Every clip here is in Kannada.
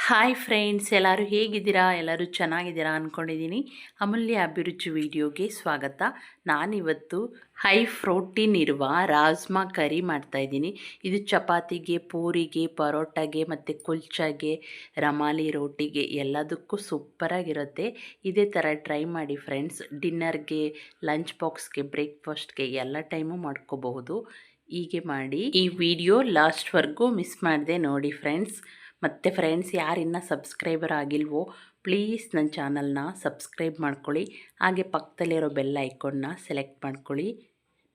ಹಾಯ್ ಫ್ರೆಂಡ್ಸ್, ಎಲ್ಲರೂ ಹೇಗಿದ್ದೀರಾ? ಎಲ್ಲರೂ ಚೆನ್ನಾಗಿದ್ದೀರಾ ಅಂದ್ಕೊಂಡಿದ್ದೀನಿ. ಅಮೂಲ್ಯ ಅಭಿರುಚಿ ವಿಡಿಯೋಗೆ ಸ್ವಾಗತ. ನಾನಿವತ್ತು ಹೈ ಪ್ರೋಟೀನ್ ಇರುವ ರಾಜ್ಮಾ ಕರಿ ಮಾಡ್ತಾಯಿದ್ದೀನಿ. ಇದು ಚಪಾತಿಗೆ, ಪೂರಿಗೆ, ಪರೋಟಾಗೆ ಮತ್ತು ಕುಲ್ಚಾಗೆ, ರಮಾಲಿ ರೋಟಿಗೆ ಎಲ್ಲದಕ್ಕೂ ಸೂಪರಾಗಿರುತ್ತೆ. ಇದೇ ಥರ ಟ್ರೈ ಮಾಡಿ ಫ್ರೆಂಡ್ಸ್. ಡಿನ್ನರ್ಗೆ, ಲಂಚ್ ಬಾಕ್ಸ್ಗೆ, ಬ್ರೇಕ್ಫಾಸ್ಟ್ಗೆ ಎಲ್ಲ ಟೈಮು ಮಾಡ್ಕೋಬಹುದು. ಹೀಗೆ ಮಾಡಿ ಈ ವಿಡಿಯೋ ಲಾಸ್ಟ್ವರೆಗೂ ಮಿಸ್ ಮಾಡದೆ ನೋಡಿ ಫ್ರೆಂಡ್ಸ್. ಮತ್ತು ಫ್ರೆಂಡ್ಸ್, ಯಾರಿನ್ನ ಸಬ್ಸ್ಕ್ರೈಬರ್ ಆಗಿಲ್ವೋ ಪ್ಲೀಸ್ ನನ್ನ ಚಾನಲ್ನ ಸಬ್ಸ್ಕ್ರೈಬ್ ಮಾಡ್ಕೊಳ್ಳಿ. ಹಾಗೆ ಪಕ್ಕದಲ್ಲಿರೋ ಬೆಲ್ ಐಕಾನ್ನ ಸೆಲೆಕ್ಟ್ ಮಾಡ್ಕೊಳ್ಳಿ.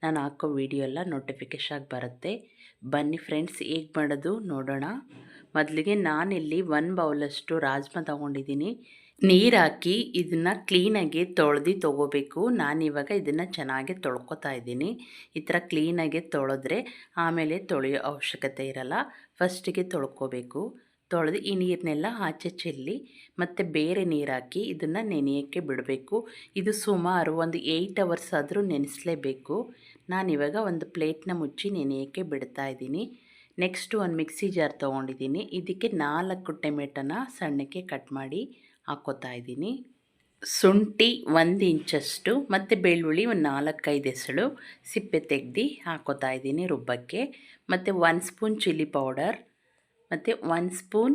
ನಾನು ಹಾಕೋ ವಿಡಿಯೋ ಎಲ್ಲ ನೋಟಿಫಿಕೇಷನ್ ಆಗಿ ಬರುತ್ತೆ. ಬನ್ನಿ ಫ್ರೆಂಡ್ಸ್, ಹೇಗೆ ಮಾಡೋದು ನೋಡೋಣ. ಮೊದಲಿಗೆ ನಾನಿಲ್ಲಿ 1 ಬೌಲಷ್ಟು ರಾಜ್ಮಾ ತೊಗೊಂಡಿದ್ದೀನಿ. ನೀರು ಹಾಕಿ ಇದನ್ನು ಕ್ಲೀನಾಗಿ ತೊಗೋಬೇಕು. ನಾನಿವಾಗ ಇದನ್ನು ಚೆನ್ನಾಗಿ ತೊಳ್ಕೊತಾ ಇದ್ದೀನಿ. ಈ ಥರ ಕ್ಲೀನಾಗಿ ತೊಳೆದ್ರೆ ಆಮೇಲೆ ತೊಳೆಯೋ ಅವಶ್ಯಕತೆ ಇರಲ್ಲ. ಫಸ್ಟಿಗೆ ತೊಳ್ಕೊಬೇಕು. ತೊಳೆದು ಈ ನೀರನ್ನೆಲ್ಲ ಆಚೆ ಚೆಲ್ಲಿ ಮತ್ತು ಬೇರೆ ನೀರು ಹಾಕಿ ಇದನ್ನು ನೆನೆಯೋಕ್ಕೆ ಬಿಡಬೇಕು. ಇದು ಸುಮಾರು ಒಂದು 8 ಅವರ್ಸ್ ಆದರೂ ನೆನೆಸಲೇಬೇಕು. ನಾನಿವಾಗ ಒಂದು ಪ್ಲೇಟ್ನ ಮುಚ್ಚಿ ನೆನೆಯೋಕ್ಕೆ ಬಿಡ್ತಾ ಇದ್ದೀನಿ. ನೆಕ್ಸ್ಟು ಒಂದು ಮಿಕ್ಸಿ ಜಾರ್ ತೊಗೊಂಡಿದ್ದೀನಿ. ಇದಕ್ಕೆ 4 ಟೊಮೆಟೊನ ಸಣ್ಣಕ್ಕೆ ಕಟ್ ಮಾಡಿ ಹಾಕ್ಕೋತಾ ಇದ್ದೀನಿ. ಶುಂಠಿ 1 ಇಂಚಷ್ಟು ಮತ್ತು ಬೆಳ್ಳುಳ್ಳಿ ಒಂದು 4-5 ಎಸಳು ಸಿಪ್ಪೆ ತೆಗೆದು ಹಾಕ್ಕೋತಾ ಇದ್ದೀನಿ ರುಬ್ಬಕ್ಕೆ. ಮತ್ತು 1 ಸ್ಪೂನ್ ಚಿಲ್ಲಿ ಪೌಡರ್ ಮತ್ತು 1 ಸ್ಪೂನ್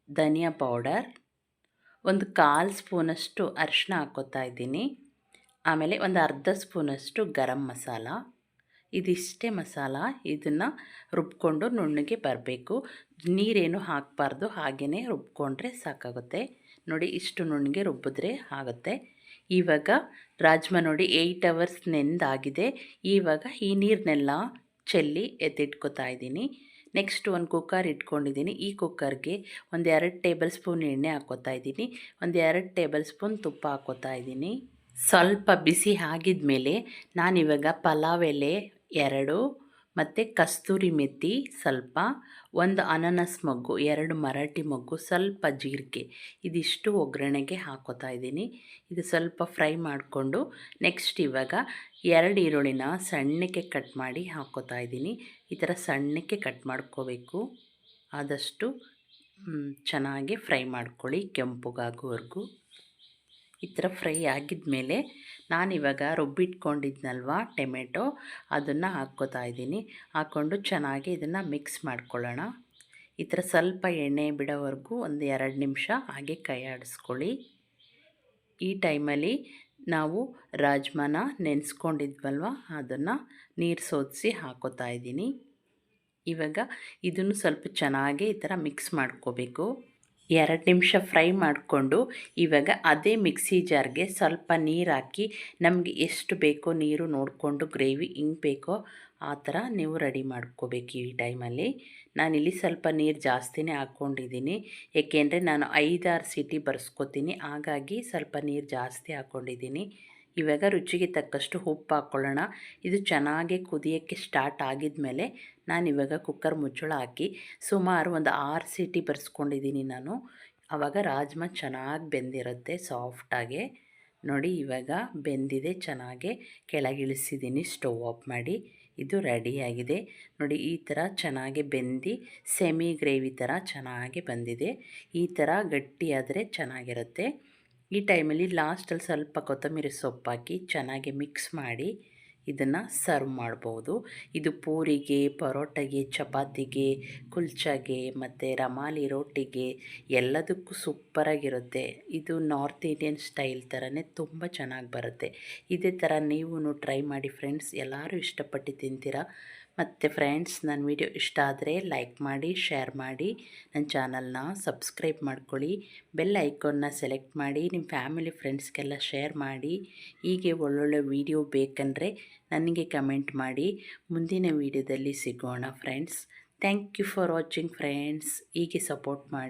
ಧನಿಯಾ ಪೌಡರ್, ಒಂದು 1/4 ಸ್ಪೂನಷ್ಟು ಅರಿಶಿನ ಹಾಕ್ಕೋತಾ ಇದ್ದೀನಿ. ಆಮೇಲೆ ಒಂದು ಅರ್ಧ ಸ್ಪೂನಷ್ಟು ಗರಂ ಮಸಾಲ. ಇದಿಷ್ಟೇ ಮಸಾಲ. ಇದನ್ನು ರುಬ್ಕೊಂಡು ನುಣ್ಣಗೆ ಬರಬೇಕು. ನೀರೇನು ಹಾಕಬಾರ್ದು, ಹಾಗೆಯೇ ರುಬ್ಕೊಂಡ್ರೆ ಸಾಕಾಗುತ್ತೆ. ನೋಡಿ, ಇಷ್ಟು ನುಣ್ಣಗೆ ರುಬ್ಬಿದ್ರೆ ಆಗುತ್ತೆ. ಇವಾಗ ರಾಜ್ಮಾ ನೋಡಿ 8 ಅವರ್ಸ್ ನೆಂದಾಗಿದೆ. ಇವಾಗ ಈ ನೀರನ್ನೆಲ್ಲ ಚೆಲ್ಲಿ ಎತ್ತಿಟ್ಕೋತಾ ಇದ್ದೀನಿ. ನೆಕ್ಸ್ಟ್ ಒಂದು ಕುಕ್ಕರ್ ಇಟ್ಕೊಂಡಿದ್ದೀನಿ. ಈ ಕುಕ್ಕರ್ಗೆ ಒಂದು 2 ಟೇಬಲ್ ಸ್ಪೂನ್ ಎಣ್ಣೆ ಹಾಕ್ಕೋತಾ ಇದ್ದೀನಿ. ಒಂದು 2 ಟೇಬಲ್ ಸ್ಪೂನ್ ತುಪ್ಪ ಹಾಕ್ಕೋತಾ ಇದ್ದೀನಿ. ಸ್ವಲ್ಪ ಬಿಸಿ ಆಗಿದ ಮೇಲೆ ನಾನಿವಾಗ ಪಲಾವ್ ಎಲೆ 2 ಮತ್ತು ಕಸ್ತೂರಿ ಮೆಥಿ ಸ್ವಲ್ಪ, ಒಂದು ಅನಾನಸ್ ಮೊಗ್ಗು, 2 ಮರಾಠಿ ಮೊಗ್ಗು, ಸ್ವಲ್ಪ ಜೀರಿಗೆ, ಇದಿಷ್ಟು ಒಗ್ಗರಣೆಗೆ ಹಾಕ್ಕೋತಾ ಇದ್ದೀನಿ. ಇದು ಸ್ವಲ್ಪ ಫ್ರೈ ಮಾಡಿಕೊಂಡು ನೆಕ್ಸ್ಟ್ ಇವಾಗ 2 ಈರುಳ್ಳಿನ ಸಣ್ಣಕ್ಕೆ ಕಟ್ ಮಾಡಿ ಹಾಕ್ಕೋತಾ ಇದ್ದೀನಿ. ಈ ಥರ ಸಣ್ಣಕ್ಕೆ ಕಟ್ ಮಾಡ್ಕೋಬೇಕು. ಆದಷ್ಟು ಚೆನ್ನಾಗಿ ಫ್ರೈ ಮಾಡ್ಕೊಳ್ಳಿ ಕೆಂಪುಗಾಗೋವರೆಗೂ. ಈ ಥರ ಫ್ರೈ ಆಗಿದ ಮೇಲೆ ನಾನಿವಾಗ ರುಬ್ಬಿಟ್ಕೊಂಡಿದ್ನಲ್ವ ಟೊಮೆಟೊ, ಅದನ್ನು ಹಾಕ್ಕೋತಾ ಇದ್ದೀನಿ. ಹಾಕ್ಕೊಂಡು ಚೆನ್ನಾಗಿ ಇದನ್ನು ಮಿಕ್ಸ್ ಮಾಡ್ಕೊಳ್ಳೋಣ. ಈ ಥರ ಸ್ವಲ್ಪ ಎಣ್ಣೆ ಬಿಡೋವರೆಗೂ ಒಂದು 2 ನಿಮಿಷ ಹಾಗೆ ಕೈ ಆಡಿಸ್ಕೊಳ್ಳಿ. ಈ ಟೈಮಲ್ಲಿ ನಾವು ರಾಜ್ಮಾನ ನೆನೆಸ್ಕೊಂಡಿದ್ವಲ್ವ ಅದನ್ನು ನೀರು ಸೋದಿಸಿ ಹಾಕ್ಕೋತಾ ಇದ್ದೀನಿ. ಇವಾಗ ಇದನ್ನು ಸ್ವಲ್ಪ ಚೆನ್ನಾಗಿ ಈ ಥರ ಮಿಕ್ಸ್ ಮಾಡ್ಕೋಬೇಕು. 2 ನಿಮಿಷ ಫ್ರೈ ಮಾಡಿಕೊಂಡು ಇವಾಗ ಅದೇ ಮಿಕ್ಸಿ ಜಾರ್ಗೆ ಸ್ವಲ್ಪ ನೀರು ಹಾಕಿ, ನಮಗೆ ಎಷ್ಟು ಬೇಕೋ ನೀರು ನೋಡಿಕೊಂಡು ಗ್ರೇವಿ ಹಿಂಗೆ ಬೇಕೋ ಆ ಥರ ನೀವು ರೆಡಿ ಮಾಡ್ಕೋಬೇಕು. ಈ ಟೈಮಲ್ಲಿ ನಾನಿಲ್ಲಿ ಸ್ವಲ್ಪ ನೀರು ಜಾಸ್ತಿನೇ ಹಾಕ್ಕೊಂಡಿದ್ದೀನಿ. ಏಕೆಂದರೆ ನಾನು 5-6 ಸೀಟಿ ಬರ್ಸ್ಕೊತೀನಿ, ಹಾಗಾಗಿ ಸ್ವಲ್ಪ ನೀರು ಜಾಸ್ತಿ ಹಾಕ್ಕೊಂಡಿದ್ದೀನಿ. ಇವಾಗ ರುಚಿಗೆ ತಕ್ಕಷ್ಟು ಉಪ್ಪು ಹಾಕ್ಕೊಳ್ಳೋಣ. ಇದು ಚೆನ್ನಾಗಿ ಕುದಿಯೋಕ್ಕೆ ಸ್ಟಾರ್ಟ್ ಆಗಿದ ಮೇಲೆ ನಾನಿವಾಗ ಕುಕ್ಕರ್ ಮುಚ್ಚಳ ಹಾಕಿ ಸುಮಾರು ಒಂದು 6 ಸೀಟಿ ಬರ್ಸ್ಕೊಂಡಿದ್ದೀನಿ ನಾನು. ಆವಾಗ ರಾಜ್ಮಾ ಚೆನ್ನಾಗಿ ಬೆಂದಿರುತ್ತೆ ಸಾಫ್ಟಾಗೆ. ನೋಡಿ, ಇವಾಗ ಬೆಂದಿದೆ ಚೆನ್ನಾಗೆ. ಕೆಳಗಿಳಿಸಿದ್ದೀನಿ, ಸ್ಟವ್ ಆಫ್ ಮಾಡಿ. ಇದು ರೆಡಿಯಾಗಿದೆ ನೋಡಿ. ಈ ಥರ ಚೆನ್ನಾಗಿ ಬೆಂದು ಸೆಮಿ ಗ್ರೇವಿ ಥರ ಚೆನ್ನಾಗಿ ಬಂದಿದೆ. ಈ ಥರ ಗಟ್ಟಿಯಾದರೆ ಚೆನ್ನಾಗಿರುತ್ತೆ. ಈ ಟೈಮಲ್ಲಿ ಲಾಸ್ಟಲ್ಲಿ ಸ್ವಲ್ಪ ಕೊತ್ತಂಬರಿ ಸೊಪ್ಪು ಹಾಕಿ ಚೆನ್ನಾಗಿ ಮಿಕ್ಸ್ ಮಾಡಿ ಇದನ್ನು ಸರ್ವ್ ಮಾಡ್ಬೋದು. ಇದು ಪೂರಿಗೆ, ಪರೋಟಾಗೆ, ಚಪಾತಿಗೆ, ಕುಲ್ಚಾಗೆ ಮತ್ತು ರಮಾಲಿ ರೋಟಿಗೆ ಎಲ್ಲದಕ್ಕೂ ಸೂಪರಾಗಿರುತ್ತೆ. ಇದು ನಾರ್ತ್ ಇಂಡಿಯನ್ ಸ್ಟೈಲ್ ಥರನೇ ತುಂಬ ಚೆನ್ನಾಗಿ ಬರುತ್ತೆ. ಇದೇ ಥರ ನೀವು ಟ್ರೈ ಮಾಡಿ ಫ್ರೆಂಡ್ಸ್, ಎಲ್ಲರೂ ಇಷ್ಟಪಟ್ಟು ತಿಂತೀರಾ. ಮತ್ತು ಫ್ರೆಂಡ್ಸ್, ನನ್ನ ವಿಡಿಯೋ ಇಷ್ಟ ಆದರೆ ಲೈಕ್ ಮಾಡಿ, ಶೇರ್ ಮಾಡಿ, ನನ್ನ ಚಾನಲ್ನ ಸಬ್ಸ್ಕ್ರೈಬ್ ಮಾಡ್ಕೊಳ್ಳಿ. ಬೆಲ್ ಐಕಾನ್ನ ಸೆಲೆಕ್ಟ್ ಮಾಡಿ ನಿಮ್ಮ ಫ್ಯಾಮಿಲಿ ಫ್ರೆಂಡ್ಸ್ಗೆಲ್ಲ ಶೇರ್ ಮಾಡಿ. ಹೀಗೆ ಒಳ್ಳೊಳ್ಳೆ ವಿಡಿಯೋ ಬೇಕಂದರೆ ನನಗೆ ಕಮೆಂಟ್ ಮಾಡಿ. ಮುಂದಿನ ವಿಡಿಯೋದಲ್ಲಿ ಸಿಗೋಣ friends. Thank you for watching friends. ಹೀಗೆ ಸಪೋರ್ಟ್ ಮಾಡಿ.